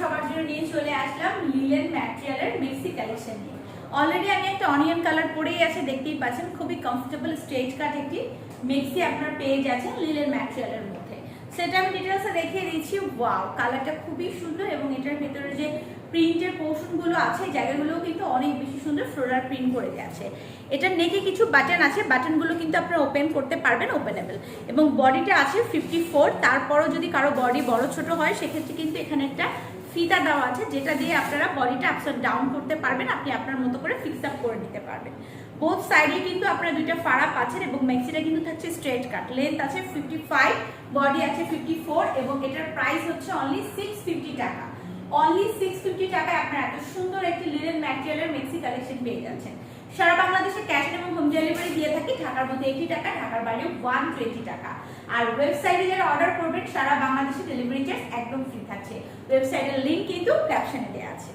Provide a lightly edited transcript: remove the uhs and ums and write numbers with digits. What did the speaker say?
সবার জন্য নিয়ে চলে আসলাম লিলেন ম্যাটেরিয়ালের মেক্সি কালেকশন নিয়ে। অলরেডি আমি একটা অনিয়ন কালার পরেই আছে, দেখতেই পাচ্ছেন। খুবই কমফোর্টেবল স্ট্রেট কাট একটি মেক্সি আপনার পেয়ে যাচ্ছেন লিলেন ম্যাটেরিয়ালের মধ্যে। সেটা আমি ডিটেলসে দেখিয়ে দিচ্ছি। ওয়াও, কালারটা খুবই সুন্দর এবং এটার ভেতরে যে প্রিন্টের পোর্শনগুলো আছে জায়গাগুলোও কিন্তু অনেক বেশি সুন্দর ফ্লোরাল প্রিন্ট করে আছে। এটার নেকে কিছু বাটন আছে, বাটনগুলো কিন্তু আপনারা ওপেন করতে পারবেন, ওপেনেবল। এবং বডিটা আছে 54। তারপরও যদি কারো বডি বড় ছোট হয় সেক্ষেত্রে কিন্তু এখানে একটা ফিতা দেওয়া আছে, যেটা দিয়ে আপনারা বডিটা আপ ডাউন করতে পারবেন, আপনি আপনার মতো করে ফিক্স আপ করে নিতে পারবেন। বোথ সাইডে কিন্তু আপনারা দুইটা ফাড়া পাচ্ছেন এবং ম্যাক্সিটা কিন্তু থাকছে স্ট্রেট কাট। লেন্থ আছে 55, বডি আছে 54 এবং এটার প্রাইস হচ্ছে অনলি 650 টাকা। অনলি 650 টাকায় আপনারা এত সুন্দর একটি লিনেন ম্যাটেরিয়ালের মেক্সি কালেকশন পেয়ে যাচ্ছেন। সারা বাংলাদেশে ক্যাশ এবং হোম ডেলিভারি দিয়ে থাকি। ঢাকার মধ্যে 80 টাকা, ঢাকার বাইরে 120 টাকা। আর ওয়েবসাইটে যারা অর্ডার করবেন সারা বাংলাদেশে ডেলিভারি চার্জ একদম ফ্রি থাকছে। ওয়েবসাইটের লিংক কিন্তু ক্যাপশনে দেওয়া আছে।